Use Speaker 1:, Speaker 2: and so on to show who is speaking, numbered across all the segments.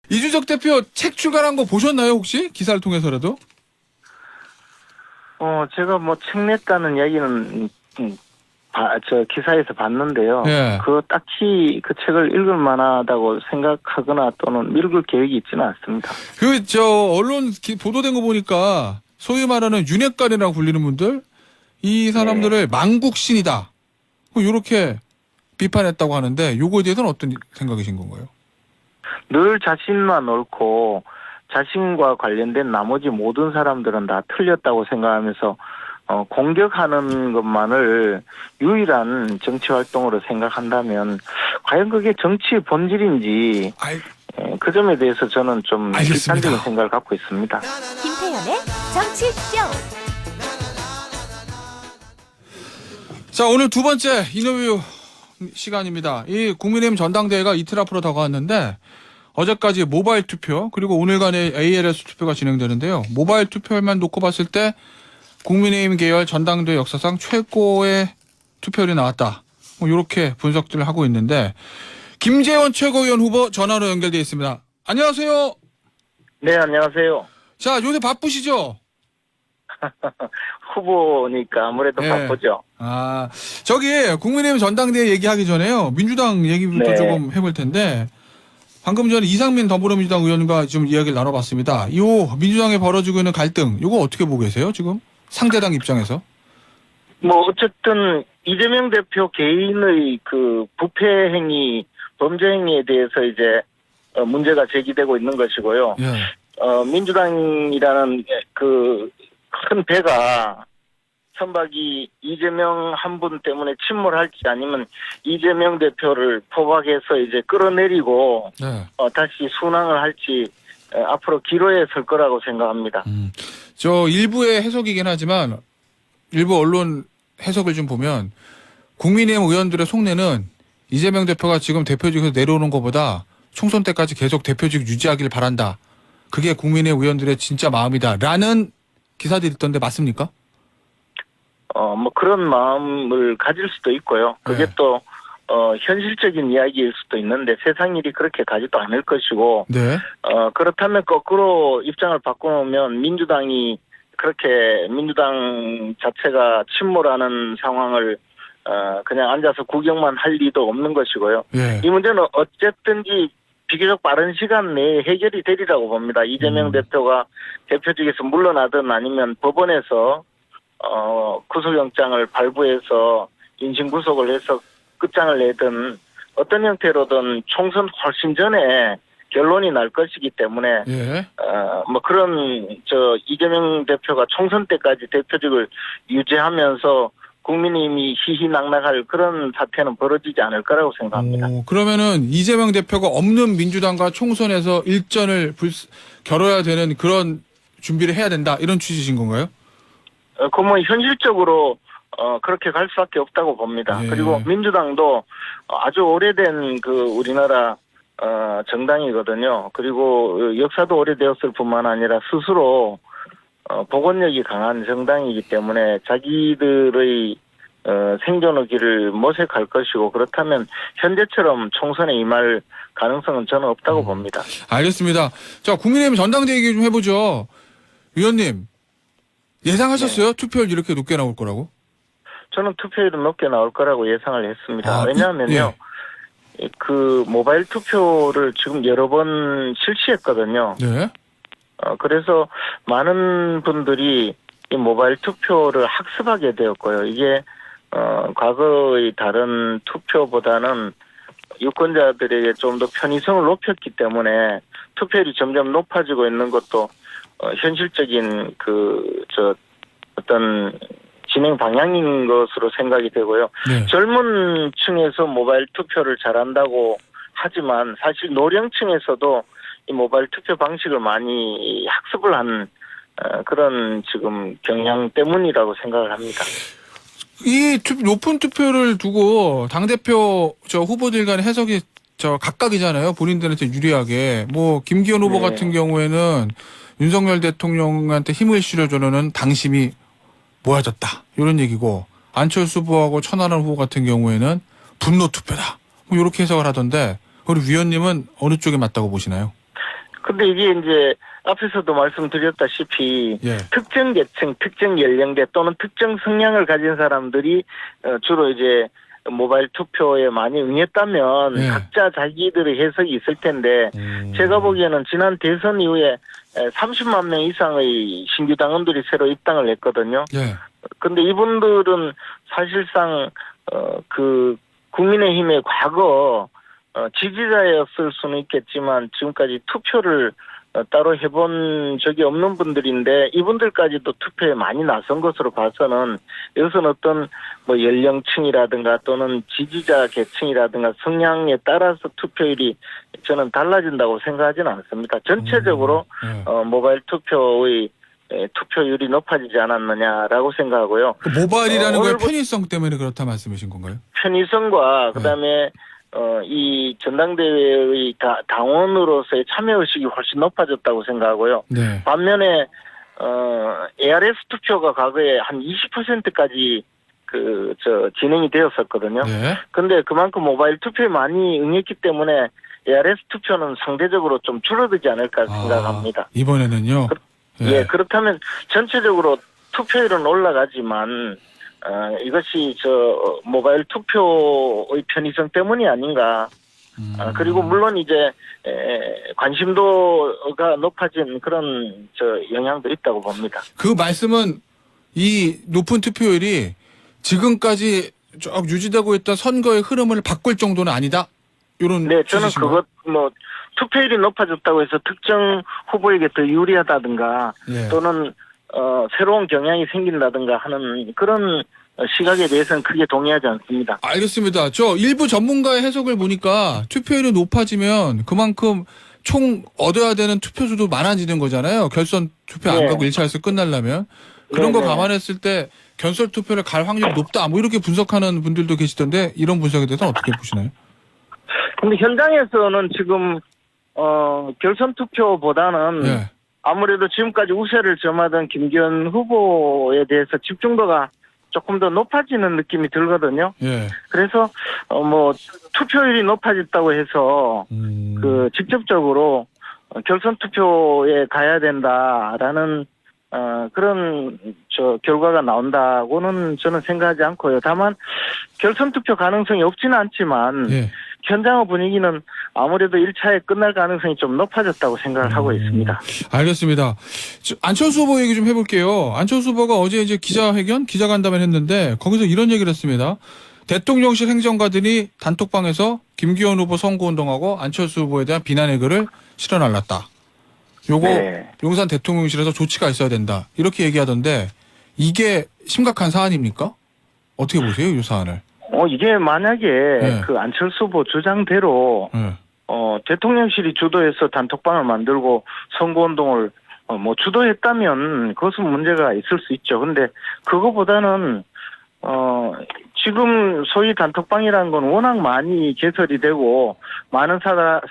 Speaker 1: 이준석 대표 책 출간한 거 보셨나요, 혹시? 기사를 통해서라도?
Speaker 2: 제가 뭐 책 냈다는 이야기는 저 기사에서 봤는데요.
Speaker 1: 예.
Speaker 2: 그 딱히 그 책을 읽을 만하다고 생각하거나 또는 읽을 계획이 있지는 않습니다.
Speaker 1: 언론 보도된 거 보니까 소위 말하는 윤핵관이라고 불리는 분들, 이 사람들을 망국신이다. 요렇게 비판했다고 하는데, 요거에 대해서는 어떤 생각이신 건가요?
Speaker 2: 늘 자신만 옳고 자신과 관련된 나머지 모든 사람들은 다 틀렸다고 생각하면서 공격하는 것만을 유일한 정치 활동으로 생각한다면 과연 그게 정치의 본질인지 그 점에 대해서 저는 좀
Speaker 1: 알겠습니다.
Speaker 2: 비판적인 생각을 갖고 있습니다.
Speaker 3: 김태현의 정치쇼.
Speaker 1: 자, 오늘 두 번째 인터뷰 시간입니다. 이 국민의힘 전당대회가 이틀 앞으로 다가왔는데, 어제까지 모바일 투표, 그리고 오늘간의 ALS 투표가 진행되는데요. 모바일 투표만 놓고 봤을 때 국민의힘 계열 전당대회 역사상 최고의 투표율이 나왔다. 이렇게 분석들을 하고 있는데, 김재원 최고위원 후보 전화로 연결되어 있습니다. 안녕하세요.
Speaker 2: 네, 안녕하세요.
Speaker 1: 자, 요새 바쁘시죠?
Speaker 2: 후보니까 아무래도
Speaker 1: 네.
Speaker 2: 바쁘죠.
Speaker 1: 국민의힘 전당대회 얘기하기 전에요. 민주당 얘기부터
Speaker 2: 네.
Speaker 1: 조금 해볼 텐데, 방금 전에 이상민 더불어민주당 의원과 좀 이야기를 나눠봤습니다. 이 민주당에 벌어지고 있는 갈등, 이거 어떻게 보고 계세요, 지금? 상대당 입장에서?
Speaker 2: 뭐 어쨌든 이재명 대표 개인의 그 부패 행위, 범죄 행위에 대해서 이제 문제가 제기되고 있는 것이고요.
Speaker 1: 예.
Speaker 2: 민주당이라는 그 큰 배가 선박이 이재명 한 분 때문에 침몰할지 아니면 이재명 대표를 포박해서 이제 끌어내리고
Speaker 1: 네.
Speaker 2: 다시 순항을 할지 앞으로 기로에 설 거라고 생각합니다.
Speaker 1: 저 일부의 해석이긴 하지만, 일부 언론 해석을 좀 보면, 국민의힘 의원들의 속내는 이재명 대표가 지금 대표직에서 내려오는 것보다 총선 때까지 계속 대표직 유지하길 바란다. 그게 국민의힘 의원들의 진짜 마음이다. 라는 기사들이 있던데 맞습니까?
Speaker 2: 뭐 그런 마음을 가질 수도 있고요. 그게
Speaker 1: 네.
Speaker 2: 또 현실적인 이야기일 수도 있는데 세상 일이 그렇게 가지도 않을 것이고
Speaker 1: 네.
Speaker 2: 그렇다면 거꾸로 입장을 바꿔놓으면 민주당이 그렇게 민주당 자체가 침몰하는 상황을 그냥 앉아서 구경만 할 리도 없는 것이고요.
Speaker 1: 예.
Speaker 2: 이 문제는 어쨌든지 비교적 빠른 시간 내에 해결이 되리라고 봅니다. 이재명 대표가 대표직에서 물러나든 아니면 법원에서 구속영장을 발부해서 인신구속을 해서 끝장을 내든 어떤 형태로든 총선 훨씬 전에 결론이 날 것이기 때문에
Speaker 1: 예.
Speaker 2: 뭐 그런 이재명 대표가 총선 때까지 대표직을 유지하면서 국민의힘이 희희낙낙할 그런 사태는 벌어지지 않을 거라고 생각합니다.
Speaker 1: 그러면은 이재명 대표가 없는 민주당과 총선에서 일전을 겨뤄야 되는 그런 준비를 해야 된다, 이런 취지신 건가요?
Speaker 2: 뭐 현실적으로 그렇게 갈 수밖에 없다고 봅니다.
Speaker 1: 예.
Speaker 2: 그리고 민주당도 아주 오래된 그 우리나라 정당이거든요. 그리고 역사도 오래되었을 뿐만 아니라 스스로 복원력이 강한 정당이기 때문에 자기들의 생존의 길을 모색할 것이고, 그렇다면 현재처럼 총선에 임할 가능성은 저는 없다고 봅니다.
Speaker 1: 알겠습니다. 자, 국민의힘 전당대회 얘기 좀 해보죠. 위원님, 예상하셨어요? 투표율 이렇게 높게 나올 거라고?
Speaker 2: 저는 투표율은 높게 나올 거라고 예상을 했습니다. 왜냐하면요. 그 모바일 투표를 지금 여러 번 실시했거든요.
Speaker 1: 네.
Speaker 2: 그래서 많은 분들이 이 모바일 투표를 학습하게 되었고요. 이게 과거의 다른 투표보다는 유권자들에게 좀 더 편의성을 높였기 때문에 투표율이 점점 높아지고 있는 것도 현실적인 어떤 진행 방향인 것으로 생각이 되고요.
Speaker 1: 네.
Speaker 2: 젊은 층에서 모바일 투표를 잘한다고 하지만 사실 노령층에서도 이 모바일 투표 방식을 많이 학습을 한 그런 지금 경향 때문이라고 생각을 합니다.
Speaker 1: 이 높은 투표를 두고 당대표 후보들 간의 해석이 각각이잖아요. 본인들한테 유리하게. 뭐 김기현 후보
Speaker 2: 네.
Speaker 1: 같은 경우에는 윤석열 대통령한테 힘을 실어주는 당심이 모아졌다, 이런 얘기고, 안철수 후보하고 천하람 후보 같은 경우에는 분노 투표다, 뭐 이렇게 해석을 하던데, 우리 위원님은 어느 쪽에 맞다고 보시나요?
Speaker 2: 근데 이게 이제 앞에서도 말씀드렸다시피
Speaker 1: 예.
Speaker 2: 특정 계층, 특정 연령대 또는 특정 성향을 가진 사람들이 주로 이제 모바일 투표에 많이 응했다면
Speaker 1: 예.
Speaker 2: 각자 자기들의 해석이 있을 텐데 제가 보기에는 지난 대선 이후에 30만 명 이상의 신규 당원들이 새로 입당을 했거든요.
Speaker 1: 예.
Speaker 2: 근데 이분들은 사실상 그 국민의힘의 과거 지지자였을 수는 있겠지만 지금까지 투표를 따로 해본 적이 없는 분들인데 이분들까지도 투표에 많이 나선 것으로 봐서는 이것은 어떤 뭐 연령층이라든가 또는 지지자 계층이라든가 성향에 따라서 투표율이 저는 달라진다고 생각하지는 않습니다. 전체적으로 모바일 투표의 투표율이 높아지지 않았느냐라고 생각하고요.
Speaker 1: 그 모바일이라는 거에
Speaker 2: 오늘부터-
Speaker 1: 편의성 때문에 그렇다 말씀이신 건가요?
Speaker 2: 편의성과 그다음에 이 전당대회의 당원으로서의 참여 의식이 훨씬 높아졌다고 생각하고요.
Speaker 1: 네.
Speaker 2: 반면에 ARS 투표가 과거에 한 20%까지 진행이 되었었거든요.
Speaker 1: 네.
Speaker 2: 근데 그만큼 모바일 투표에 많이 응했기 때문에 ARS 투표는 상대적으로 좀 줄어들지 않을까 생각합니다.
Speaker 1: 이번에는요.
Speaker 2: 예, 그렇다면 전체적으로 투표율은 올라가지만 이것이 모바일 투표의 편의성 때문이 아닌가. 그리고 물론 이제 관심도가 높아진 그런 영향도 있다고 봅니다.
Speaker 1: 그 말씀은 이 높은 투표율이 지금까지 쭉 유지되고 있던 선거의 흐름을 바꿀 정도는 아니다. 이런
Speaker 2: 네, 저는
Speaker 1: 취지신가요?
Speaker 2: 투표율이 높아졌다고 해서 특정 후보에게 더 유리하다든가
Speaker 1: 예.
Speaker 2: 또는 새로운 경향이 생긴다든가 하는 그런 시각에 대해서는 크게 동의하지 않습니다.
Speaker 1: 알겠습니다. 저 일부 전문가의 해석을 보니까 투표율이 높아지면 그만큼 총 얻어야 되는 투표수도 많아지는 거잖아요. 결선 투표 안
Speaker 2: 네.
Speaker 1: 가고 1차에서 끝나려면. 그런 거
Speaker 2: 네네.
Speaker 1: 감안했을 때 결선 투표를 갈 확률이 높다. 뭐 이렇게 분석하는 분들도 계시던데 이런 분석에 대해서는 어떻게 보시나요?
Speaker 2: 근데 현장에서는 지금 결선 투표보다는
Speaker 1: 예.
Speaker 2: 아무래도 지금까지 우세를 점하던 김기현 후보에 대해서 집중도가 조금 더 높아지는 느낌이 들거든요.
Speaker 1: 예.
Speaker 2: 그래서 투표율이 높아졌다고 해서 직접적으로 결선 투표에 가야 된다라는 그런 결과가 나온다고는 저는 생각하지 않고요. 다만 결선 투표 가능성이 없지는 않지만
Speaker 1: 예.
Speaker 2: 현장의 분위기는 아무래도 1차에 끝날 가능성이 좀 높아졌다고 생각을 하고 있습니다.
Speaker 1: 알겠습니다. 안철수 후보 얘기 좀 해볼게요. 안철수 후보가 어제 이제 기자간담회를 했는데 거기서 이런 얘기를 했습니다. 대통령실 행정가들이 단톡방에서 김기현 후보 선거운동하고 안철수 후보에 대한 비난의 글을 실어 날랐다. 요거
Speaker 2: 네.
Speaker 1: 용산 대통령실에서 조치가 있어야 된다. 이렇게 얘기하던데 이게 심각한 사안입니까? 어떻게 보세요, 이 사안을?
Speaker 2: 이게 만약에
Speaker 1: 네.
Speaker 2: 그 안철수 후보 주장대로
Speaker 1: 네.
Speaker 2: 대통령실이 주도해서 단톡방을 만들고 선거운동을 주도했다면 그것은 문제가 있을 수 있죠. 근데 그거보다는 지금 소위 단톡방이라는 건 워낙 많이 개설이 되고 많은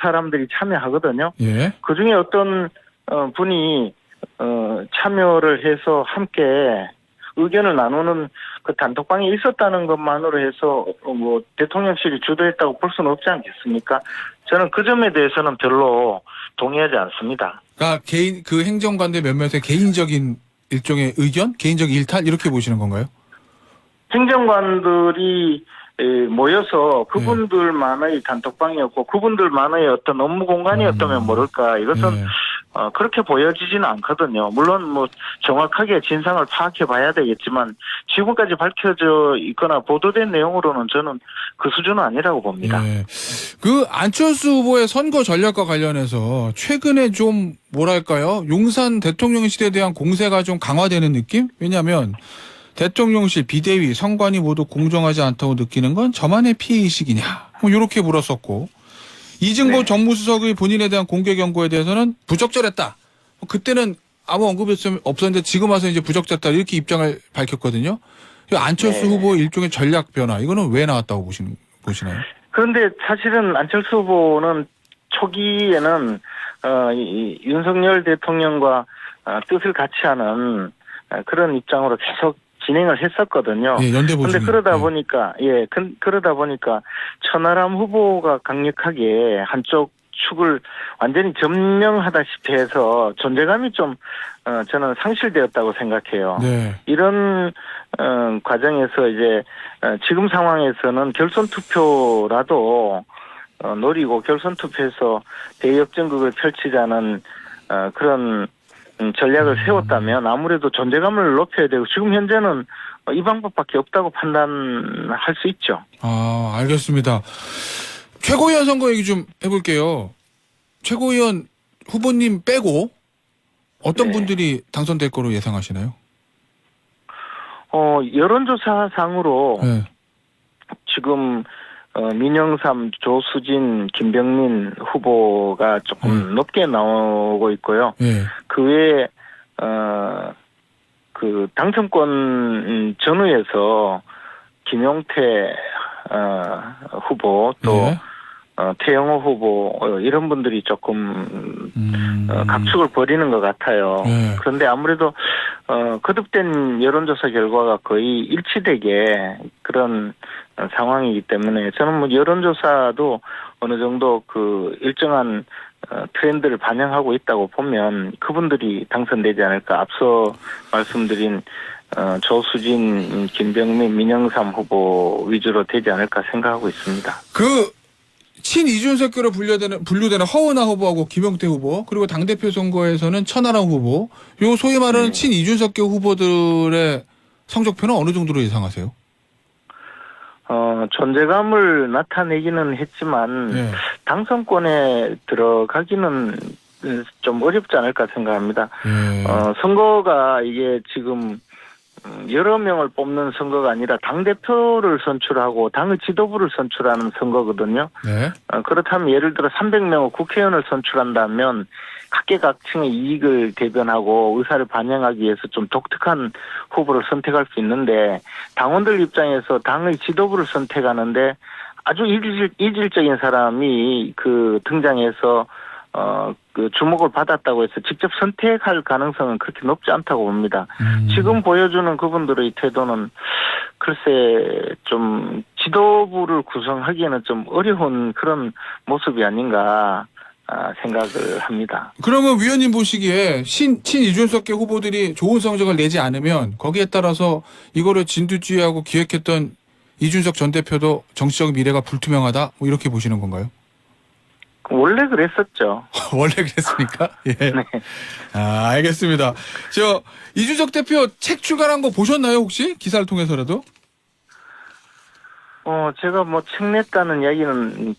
Speaker 2: 사람들이 참여하거든요.
Speaker 1: 예.
Speaker 2: 그중에 어떤 분이 참여를 해서 함께 의견을 나누는 그 단톡방이 있었다는 것만으로 해서 대통령실이 주도했다고 볼 수는 없지 않겠습니까? 저는 그 점에 대해서는 별로 동의하지 않습니다.
Speaker 1: 그러니까 그 행정관들 몇몇의 개인적인 일종의 의견, 개인적인 일탈 이렇게 보시는 건가요?
Speaker 2: 행정관들이 모여서 그분들만의 단톡방이었고 그분들만의 어떤 업무 공간이었다면 모를까. 이것은
Speaker 1: 예.
Speaker 2: 그렇게 보여지지는 않거든요. 물론 정확하게 진상을 파악해 봐야 되겠지만 지금까지 밝혀져 있거나 보도된 내용으로는 저는 그 수준은 아니라고 봅니다.
Speaker 1: 예. 그 안철수 후보의 선거 전략과 관련해서 최근에 좀 뭐랄까요? 용산 대통령실에 대한 공세가 좀 강화되는 느낌? 왜냐하면 대통령실, 비대위, 선관위 모두 공정하지 않다고 느끼는 건 저만의 피해의식이냐? 이렇게 물었었고 이진보
Speaker 2: 네.
Speaker 1: 정무수석의 본인에 대한 공개 경고에 대해서는 부적절했다. 그때는 아무 언급이 없었는데 지금 와서 이제 부적절했다 이렇게 입장을 밝혔거든요. 안철수
Speaker 2: 네.
Speaker 1: 후보의 일종의 전략 변화 이거는 왜 나왔다고 보시나요?
Speaker 2: 그런데 사실은 안철수 후보는 초기에는 이 윤석열 대통령과 뜻을 같이 하는 그런 입장으로 계속 진행을 했었거든요.
Speaker 1: 예, 연대 보증.
Speaker 2: 그런데 그러다 보니까 천하람 후보가 강력하게 한쪽 축을 완전히 점령하다시피 해서 존재감이 좀 저는 상실되었다고 생각해요.
Speaker 1: 네.
Speaker 2: 이런 과정에서 이제 지금 상황에서는 결선 투표라도 노리고 결선 투표에서 대역전극을 펼치자는 그런 전략을 세웠다면 아무래도 존재감을 높여야 되고 지금 현재는 이 방법밖에 없다고 판단할 수 있죠.
Speaker 1: 아, 알겠습니다. 최고위원 선거 얘기 좀 해볼게요. 최고위원 후보님 빼고 어떤
Speaker 2: 네.
Speaker 1: 분들이 당선될 거로 예상하시나요?
Speaker 2: 여론조사상으로
Speaker 1: 네.
Speaker 2: 지금 민영삼, 조수진, 김병민 후보가 조금 높게 나오고 있고요.
Speaker 1: 예.
Speaker 2: 그 외에 그 당선권 전후에서 김용태 후보 또
Speaker 1: 예.
Speaker 2: 태영호 후보 이런 분들이 조금 각축을 벌이는 것 같아요.
Speaker 1: 네.
Speaker 2: 그런데 아무래도 거듭된 여론조사 결과가 거의 일치되게 그런 상황이기 때문에 저는 뭐 여론조사도 어느 정도 그 일정한 트렌드를 반영하고 있다고 보면 그분들이 당선되지 않을까. 앞서 말씀드린 조수진, 김병민, 민영삼 후보 위주로 되지 않을까 생각하고 있습니다.
Speaker 1: 그 친이준석교로 분류되는 허은하 후보하고 김용태 후보 그리고 당대표 선거에서는 천하람 후보 요 소위 말하는 친이준석교 후보들의 성적표는 어느 정도로 예상하세요?
Speaker 2: 존재감을 나타내기는 했지만
Speaker 1: 네.
Speaker 2: 당선권에 들어가기는 좀 어렵지 않을까 생각합니다.
Speaker 1: 예.
Speaker 2: 선거가 이게 지금 여러 명을 뽑는 선거가 아니라 당대표를 선출하고 당의 지도부를 선출하는 선거거든요.
Speaker 1: 네.
Speaker 2: 그렇다면 예를 들어 300명의 국회의원을 선출한다면 각계각층의 이익을 대변하고 의사를 반영하기 위해서 좀 독특한 후보를 선택할 수 있는데 당원들 입장에서 당의 지도부를 선택하는데 아주 이질적인 사람이 그 등장해서 그 주목을 받았다고 해서 직접 선택할 가능성은 그렇게 높지 않다고 봅니다. 지금 보여주는 그분들의 태도는 글쎄 좀 지도부를 구성하기에는 좀 어려운 그런 모습이 아닌가 생각을 합니다.
Speaker 1: 그러면 위원님 보시기에 친이준석계 후보들이 좋은 성적을 내지 않으면 거기에 따라서 이거를 진두지휘하고 기획했던 이준석 전 대표도 정치적 미래가 불투명하다 뭐 이렇게 보시는 건가요?
Speaker 2: 원래 그랬었죠.
Speaker 1: 원래 그랬습니까? 예.
Speaker 2: 네.
Speaker 1: 아, 알겠습니다. 이준석 대표 책 출간한 거 보셨나요, 혹시? 기사를 통해서라도?
Speaker 2: 제가 뭐 책 냈다는 이야기는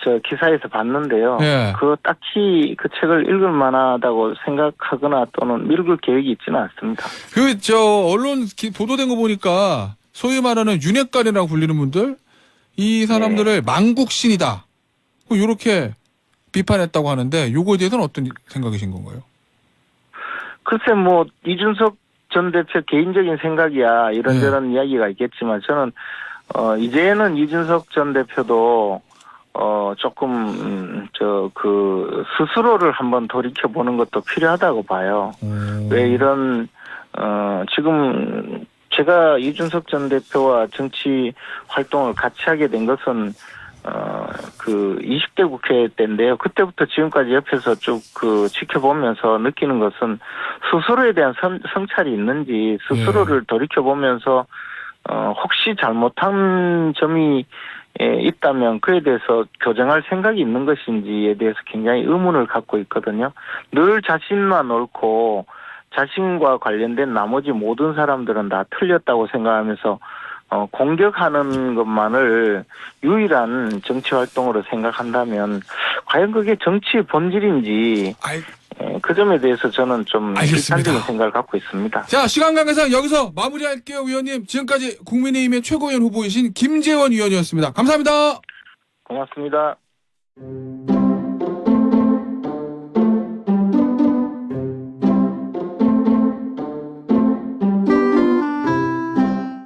Speaker 2: 저 기사에서 봤는데요.
Speaker 1: 예.
Speaker 2: 그 딱히 그 책을 읽을 만하다고 생각하거나 또는 읽을 계획이 있지는 않습니다.
Speaker 1: 언론 보도된 거 보니까 소위 말하는 윤핵관이라고 불리는 분들, 이 사람들을 망국신이다. 이렇게 비판했다고 하는데 요거에 대해서는 어떤 생각이신 건가요?
Speaker 2: 글쎄 뭐 이준석 전 대표 개인적인 생각이야 이런저런 이야기가 있겠지만 저는 이제는 이준석 전 대표도 조금 스스로를 한번 돌이켜 보는 것도 필요하다고 봐요. 왜 이런 지금 제가 이준석 전 대표와 정치 활동을 같이 하게 된 것은 그 20대 국회 때인데요. 그때부터 지금까지 옆에서 쭉 지켜보면서 느끼는 것은 스스로에 대한 성찰이 있는지 스스로를 돌이켜보면서 혹시 잘못한 점이 있다면 그에 대해서 교정할 생각이 있는 것인지에 대해서 굉장히 의문을 갖고 있거든요. 늘 자신만 옳고 자신과 관련된 나머지 모든 사람들은 다 틀렸다고 생각하면서 공격하는 것만을 유일한 정치 활동으로 생각한다면 과연 그게 정치의 본질인지 그 점에 대해서 저는 좀 비판적인 생각을 갖고 있습니다.
Speaker 1: 자, 시간 관계상 여기서 마무리할게요, 위원님. 지금까지 국민의힘의 최고위원 후보이신 김재원 위원이었습니다. 감사합니다.
Speaker 2: 고맙습니다.